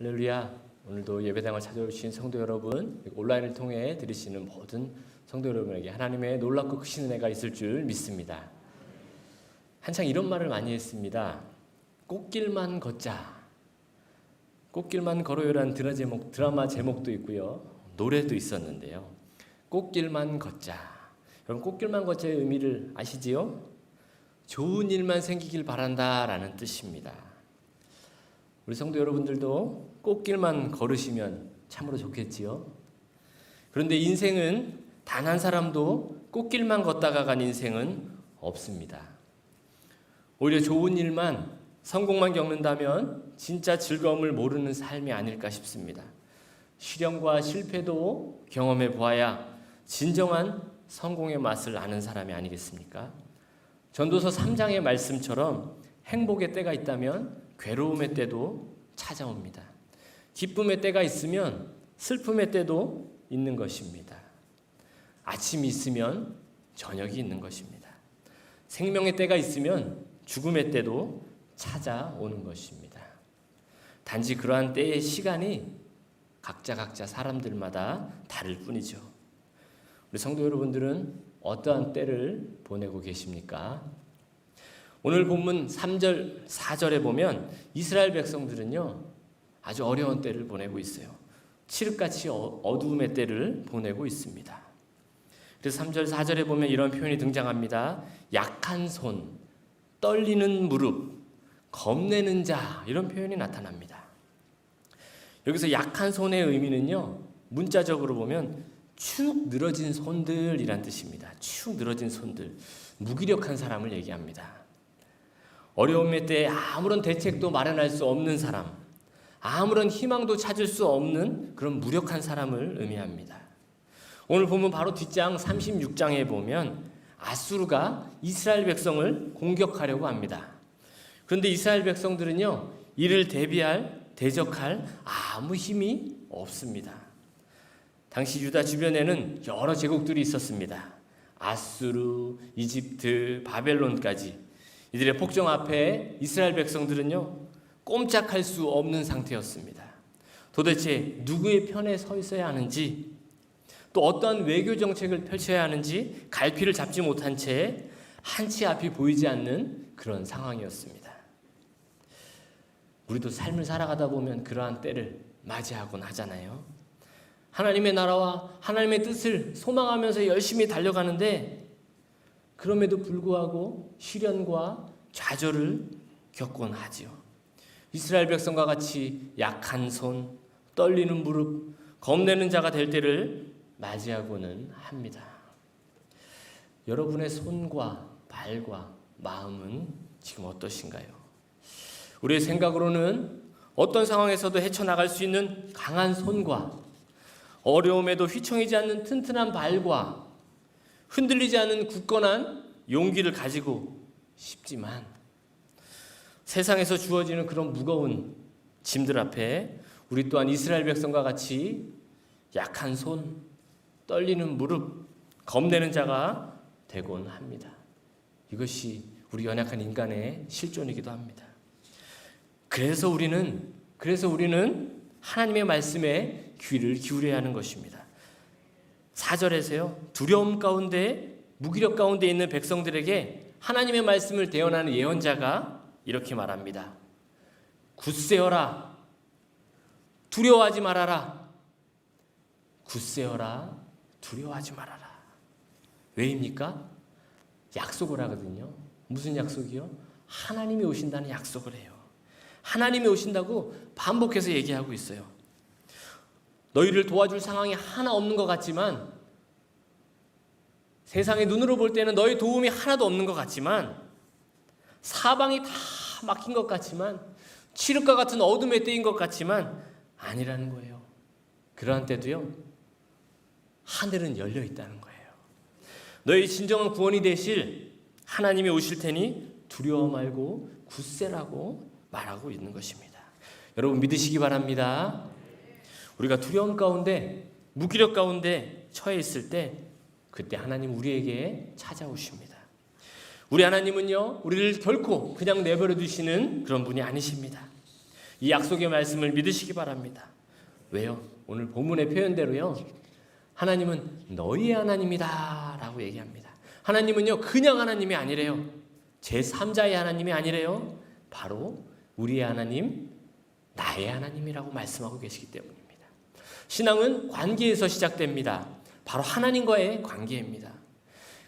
할렐루야. 오늘도 예배당을 찾아오신 성도 여러분, 온라인을 통해 들으시는 모든 성도 여러분에게 하나님의 놀랍고 크신 은혜가 있을 줄 믿습니다. 한창 이런 말을 많이 했습니다. 꽃길만 걷자. 꽃길만 걸어요라는 드라마 제목도 있고요. 노래도 있었는데요. 꽃길만 걷자. 여러분, 꽃길만 걷자의 의미를 아시지요? 좋은 일만 생기길 바란다라는 뜻입니다. 우리 성도 여러분들도 꽃길만 걸으시면 참으로 좋겠지요. 그런데 인생은 단 한 사람도 꽃길만 걷다가 간 인생은 없습니다. 오히려 좋은 일만, 성공만 겪는다면 진짜 즐거움을 모르는 삶이 아닐까 싶습니다. 시련과 실패도 경험해 보아야 진정한 성공의 맛을 아는 사람이 아니겠습니까? 전도서 3장의 말씀처럼 행복의 때가 있다면 괴로움의 때도 찾아옵니다. 기쁨의 때가 있으면 슬픔의 때도 있는 것입니다. 아침이 있으면 저녁이 있는 것입니다. 생명의 때가 있으면 죽음의 때도 찾아오는 것입니다. 단지 그러한 때의 시간이 각자 사람들마다 다를 뿐이죠. 우리 성도 여러분들은 어떠한 때를 보내고 계십니까? 오늘 본문 3절, 4절에 보면 이스라엘 백성들은요, 아주 어려운 때를 보내고 있어요. 칠흑같이 어두움의 때를 보내고 있습니다. 그래서 3절, 4절에 보면 이런 표현이 등장합니다. 약한 손, 떨리는 무릎, 겁내는 자, 이런 표현이 나타납니다. 여기서 약한 손의 의미는요, 문자적으로 보면 축 늘어진 손들이란 뜻입니다. 축 늘어진 손들, 무기력한 사람을 얘기합니다. 어려움의 때에 아무런 대책도 마련할 수 없는 사람, 아무런 희망도 찾을 수 없는 그런 무력한 사람을 의미합니다. 오늘 보면 바로 뒷장 36장에 보면 아수르가 이스라엘 백성을 공격하려고 합니다. 그런데 이스라엘 백성들은요, 이를 대적할 아무 힘이 없습니다. 당시 유다 주변에는 여러 제국들이 있었습니다. 아수르, 이집트, 바벨론까지. 이들의 폭정 앞에 이스라엘 백성들은요, 꼼짝할 수 없는 상태였습니다. 도대체 누구의 편에 서 있어야 하는지, 또 어떠한 외교 정책을 펼쳐야 하는지 갈피를 잡지 못한 채 한치 앞이 보이지 않는 그런 상황이었습니다. 우리도 삶을 살아가다 보면 그러한 때를 맞이하곤 하잖아요. 하나님의 나라와 하나님의 뜻을 소망하면서 열심히 달려가는데 그럼에도 불구하고 시련과 좌절을 겪곤 하지요. 이스라엘 백성과 같이 약한 손, 떨리는 무릎, 겁내는 자가 될 때를 맞이하고는 합니다. 여러분의 손과 발과 마음은 지금 어떠신가요? 우리의 생각으로는 어떤 상황에서도 헤쳐나갈 수 있는 강한 손과 어려움에도 휘청이지 않는 튼튼한 발과 흔들리지 않는 굳건한 용기를 가지고 싶지만 세상에서 주어지는 그런 무거운 짐들 앞에 우리 또한 이스라엘 백성과 같이 약한 손, 떨리는 무릎, 겁내는 자가 되곤 합니다. 이것이 우리 연약한 인간의 실존이기도 합니다. 그래서 우리는 하나님의 말씀에 귀를 기울여야 하는 것입니다. 4절에서요, 두려움 가운데, 무기력 가운데 있는 백성들에게 하나님의 말씀을 대언하는 예언자가 이렇게 말합니다. 굳세어라, 두려워하지 말아라. 굳세어라, 두려워하지 말아라. 왜입니까? 약속을 하거든요. 무슨 약속이요? 하나님이 오신다는 약속을 해요. 하나님이 오신다고 반복해서 얘기하고 있어요. 너희를 도와줄 상황이 하나 없는 것 같지만, 세상의 눈으로 볼 때는 너희 도움이 하나도 없는 것 같지만, 사방이 다 막힌 것 같지만, 칠흑과 같은 어둠의 때인 것 같지만 아니라는 거예요. 그러한 때도요, 하늘은 열려 있다는 거예요. 너희 진정한 구원이 되실 하나님이 오실 테니 두려워 말고 굳세라고 말하고 있는 것입니다. 여러분 믿으시기 바랍니다. 우리가 두려움 가운데, 무기력 가운데 처해 있을 때 그때 하나님 우리에게 찾아오십니다. 우리 하나님은요, 우리를 결코 그냥 내버려 두시는 그런 분이 아니십니다. 이 약속의 말씀을 믿으시기 바랍니다. 왜요? 오늘 본문의 표현대로요, 하나님은 너희의 하나님이다 라고 얘기합니다. 하나님은요 그냥 하나님이 아니래요. 제3자의 하나님이 아니래요. 바로 우리의 하나님, 나의 하나님이라고 말씀하고 계시기 때문입니다. 신앙은 관계에서 시작됩니다. 바로 하나님과의 관계입니다.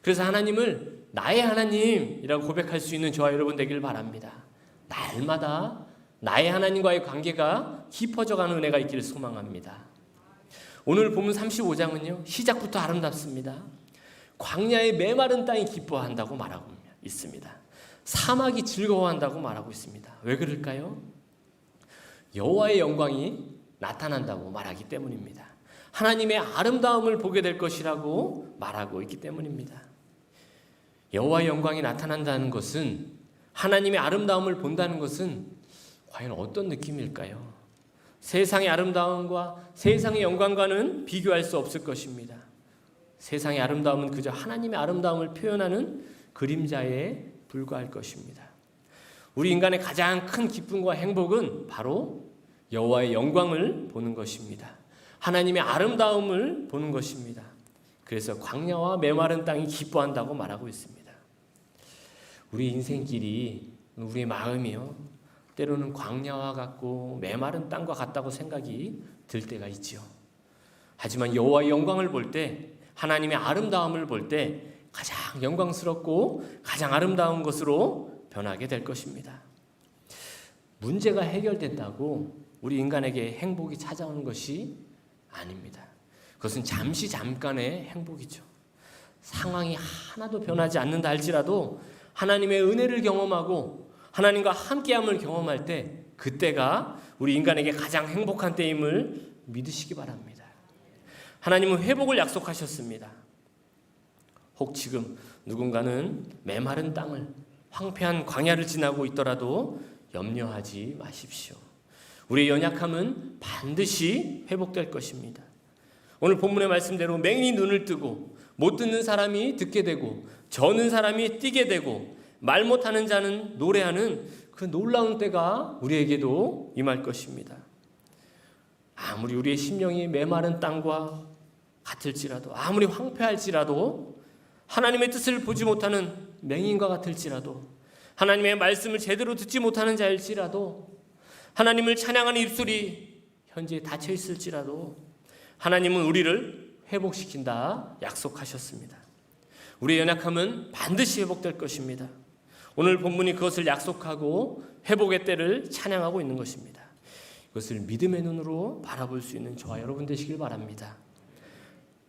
그래서 하나님을 나의 하나님이라고 고백할 수 있는 저와 여러분 되길 바랍니다. 날마다 나의 하나님과의 관계가 깊어져가는 은혜가 있기를 소망합니다. 오늘 본문 35장은요 시작부터 아름답습니다. 광야의 메마른 땅이 기뻐한다고 말하고 있습니다. 사막이 즐거워한다고 말하고 있습니다. 왜 그럴까요? 여호와의 영광이 나타난다고 말하기 때문입니다. 하나님의 아름다움을 보게 될 것이라고 말하고 있기 때문입니다. 여호와의 영광이 나타난다는 것은, 하나님의 아름다움을 본다는 것은 과연 어떤 느낌일까요? 세상의 아름다움과 세상의 영광과는 비교할 수 없을 것입니다. 세상의 아름다움은 그저 하나님의 아름다움을 표현하는 그림자에 불과할 것입니다. 우리 인간의 가장 큰 기쁨과 행복은 바로 여호와의 영광을 보는 것입니다. 하나님의 아름다움을 보는 것입니다. 그래서 광야와 메마른 땅이 기뻐한다고 말하고 있습니다. 우리 인생길이, 우리의 마음이요, 때로는 광야와 같고 메마른 땅과 같다고 생각이 들 때가 있지요. 하지만 여호와의 영광을 볼 때, 하나님의 아름다움을 볼 때 가장 영광스럽고 가장 아름다운 것으로 변하게 될 것입니다. 문제가 해결된다고 우리 인간에게 행복이 찾아오는 것이 아닙니다. 그것은 잠시 잠깐의 행복이죠. 상황이 하나도 변하지 않는다 할지라도 하나님의 은혜를 경험하고 하나님과 함께함을 경험할 때, 그때가 우리 인간에게 가장 행복한 때임을 믿으시기 바랍니다. 하나님은 회복을 약속하셨습니다. 혹 지금 누군가는 메마른 땅을, 황폐한 광야를 지나고 있더라도 염려하지 마십시오. 우리의 연약함은 반드시 회복될 것입니다. 오늘 본문의 말씀대로 맹인이 눈을 뜨고 못 듣는 사람이 듣게 되고 저는 사람이 뛰게 되고 말 못하는 자는 노래하는 그 놀라운 때가 우리에게도 임할 것입니다. 아무리 우리의 심령이 메마른 땅과 같을지라도, 아무리 황폐할지라도, 하나님의 뜻을 보지 못하는 맹인과 같을지라도, 하나님의 말씀을 제대로 듣지 못하는 자일지라도, 하나님을 찬양하는 입술이 현재 닫혀 있을지라도 하나님은 우리를 회복시킨다 약속하셨습니다. 우리의 연약함은 반드시 회복될 것입니다. 오늘 본문이 그것을 약속하고 회복의 때를 찬양하고 있는 것입니다. 그것을 믿음의 눈으로 바라볼 수 있는 저와 여러분 되시길 바랍니다.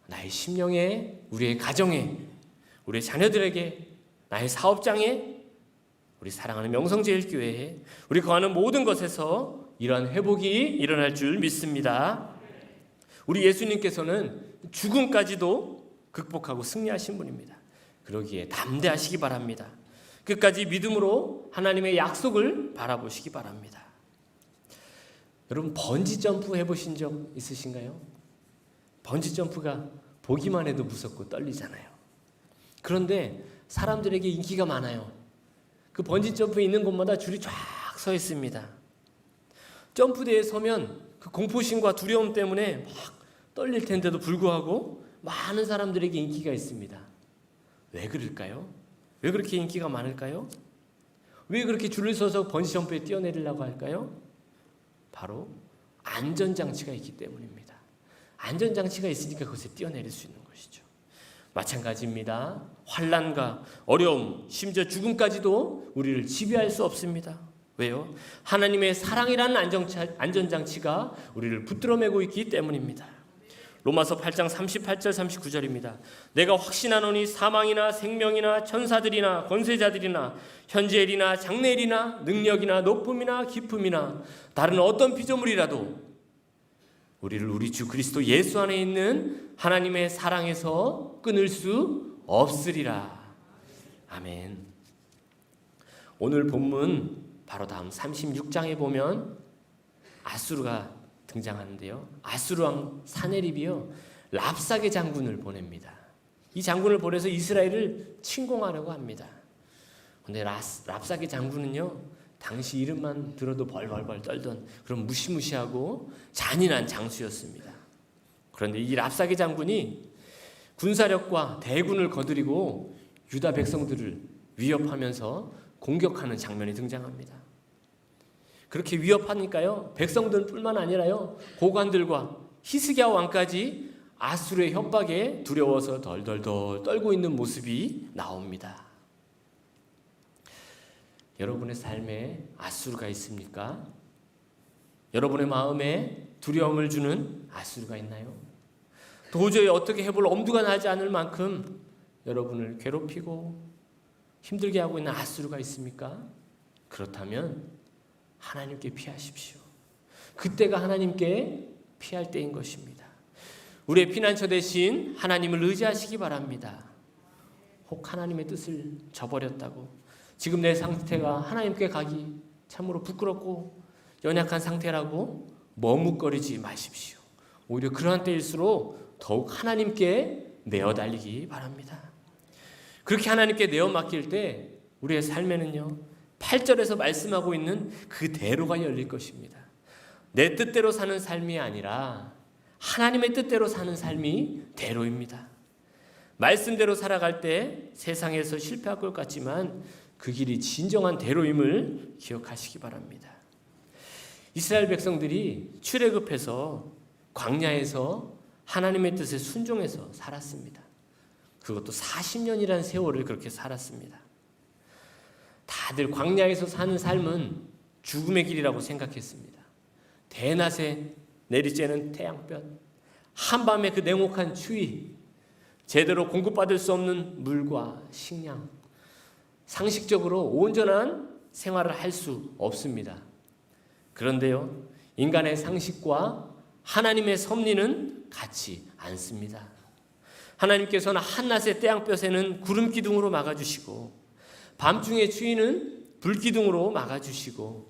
나의 심령에, 우리의 가정에, 우리의 자녀들에게, 나의 사업장에, 우리 사랑하는 명성제일교회에, 우리 거하는 모든 것에서 이러한 회복이 일어날 줄 믿습니다. 우리 예수님께서는 죽음까지도 극복하고 승리하신 분입니다. 그러기에 담대하시기 바랍니다. 끝까지 믿음으로 하나님의 약속을 바라보시기 바랍니다. 여러분, 번지점프 해보신 적 있으신가요? 번지점프가 보기만 해도 무섭고 떨리잖아요. 그런데 사람들에게 인기가 많아요. 그 번지점프에 있는 곳마다 줄이 쫙 서 있습니다. 점프대에 서면 그 공포심과 두려움 때문에 막 떨릴 텐데도 불구하고 많은 사람들에게 인기가 있습니다. 왜 그럴까요? 왜 그렇게 인기가 많을까요? 왜 그렇게 줄을 서서 번지점프에 뛰어내리려고 할까요? 바로 안전장치가 있기 때문입니다. 안전장치가 있으니까 그것에 뛰어내릴 수 있는 것이죠. 마찬가지입니다. 환난과 어려움, 심지어 죽음까지도 우리를 지배할 수 없습니다. 왜요? 하나님의 사랑이라는 안전장치가 우리를 붙들어매고 있기 때문입니다. 로마서 8장 38절 39절입니다. 내가 확신하노니 사망이나 생명이나 천사들이나 권세자들이나 현재일이나 장래일이나 능력이나 높음이나 깊음이나 다른 어떤 피조물이라도 우리를 우리 주 그리스도 예수 안에 있는 하나님의 사랑에서 끊을 수 없으리라. 아멘. 오늘 본문 바로 다음 36장에 보면 아수르가 등장하는데요. 아수르 왕 사네립이요, 랍사게 장군을 보냅니다. 이 장군을 보내서 이스라엘을 침공하려고 합니다. 그런데 랍사게 장군은요, 당시 이름만 들어도 벌벌벌 떨던 그런 무시무시하고 잔인한 장수였습니다. 그런데 이 랍사게 장군이 군사력과 대군을 거느리고 유다 백성들을 위협하면서 공격하는 장면이 등장합니다. 그렇게 위협하니까요, 백성들뿐만 아니라요, 고관들과 히스기야 왕까지 아수르의 협박에 두려워서 덜덜덜 떨고 있는 모습이 나옵니다. 여러분의 삶에 아수르가 있습니까? 여러분의 마음에 두려움을 주는 아수르가 있나요? 도저히 어떻게 해볼 엄두가 나지 않을 만큼 여러분을 괴롭히고 힘들게 하고 있는 아수르가 있습니까? 그렇다면 하나님께 피하십시오. 그때가 하나님께 피할 때인 것입니다. 우리의 피난처 대신 하나님을 의지하시기 바랍니다. 혹 하나님의 뜻을 저버렸다고 지금 내 상태가 하나님께 가기 참으로 부끄럽고 연약한 상태라고 머뭇거리지 마십시오. 오히려 그러한 때일수록 더욱 하나님께 내어 달리기 바랍니다. 그렇게 하나님께 내어 맡길 때 우리의 삶에는요, 8절에서 말씀하고 있는 그 대로가 열릴 것입니다. 내 뜻대로 사는 삶이 아니라 하나님의 뜻대로 사는 삶이 대로입니다. 말씀대로 살아갈 때 세상에서 실패할 것 같지만 그 길이 진정한 대로임을 기억하시기 바랍니다. 이스라엘 백성들이 출애굽해서 광야에서 하나님의 뜻에 순종해서 살았습니다. 그것도 40년이라는 세월을 그렇게 살았습니다. 다들 광야에서 사는 삶은 죽음의 길이라고 생각했습니다. 대낮에 내리쬐는 태양볕, 한밤의 그 냉혹한 추위, 제대로 공급받을 수 없는 물과 식량, 상식적으로 온전한 생활을 할 수 없습니다. 그런데요, 인간의 상식과 하나님의 섭리는 같지 않습니다. 하나님께서는 한낮의 태양볕에는 구름 기둥으로 막아주시고 밤중의 추위는 불 기둥으로 막아주시고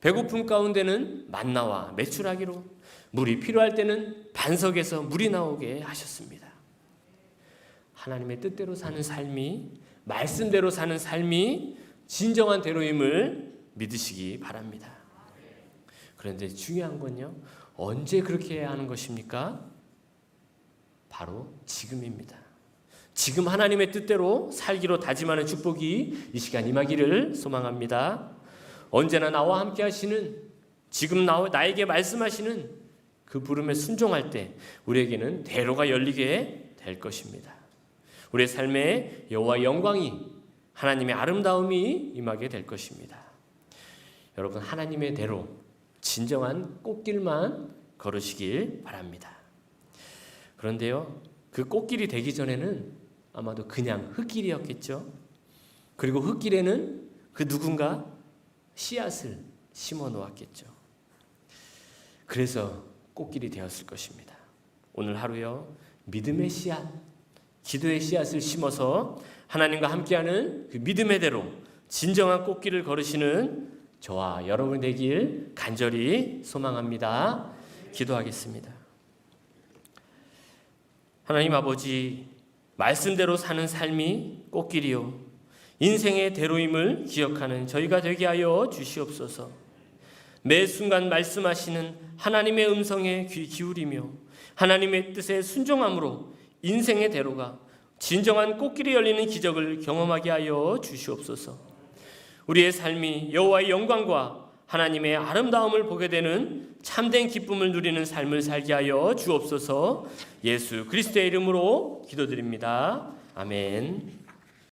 배고픔 가운데는 만나와 메추라기로 물이 필요할 때는 반석에서 물이 나오게 하셨습니다. 하나님의 뜻대로 사는 삶이, 말씀대로 사는 삶이 진정한 대로임을 믿으시기 바랍니다. 그런데 중요한 건요, 언제 그렇게 해야 하는 것입니까? 바로 지금입니다. 지금 하나님의 뜻대로 살기로 다짐하는 축복이 이 시간 임하기를 소망합니다. 언제나 나와 함께 하시는, 지금 나에게 말씀하시는 그 부름에 순종할 때 우리에게는 대로가 열리게 될 것입니다. 우리의 삶에 여호와의 영광이, 하나님의 아름다움이 임하게 될 것입니다. 여러분, 하나님의 대로, 진정한 꽃길만 걸으시길 바랍니다. 그런데요, 그 꽃길이 되기 전에는 아마도 그냥 흙길이었겠죠. 그리고 흙길에는 그 누군가 씨앗을 심어 놓았겠죠. 그래서 꽃길이 되었을 것입니다. 오늘 하루요, 믿음의 씨앗, 기도의 씨앗을 심어서 하나님과 함께하는 그 믿음의 대로 진정한 꽃길을 걸으시는 저와 여러분 되길 간절히 소망합니다. 기도하겠습니다. 하나님 아버지, 말씀대로 사는 삶이 꽃길이요, 인생의 대로임을 기억하는 저희가 되게 하여 주시옵소서. 매 순간 말씀하시는 하나님의 음성에 귀 기울이며 하나님의 뜻에 순종함으로 인생의 대로가 진정한 꽃길이 열리는 기적을 경험하게 하여 주시옵소서. 우리의 삶이 여호와의 영광과 하나님의 아름다움을 보게 되는 참된 기쁨을 누리는 삶을 살게 하여 주옵소서. 예수 그리스도의 이름으로 기도드립니다. 아멘.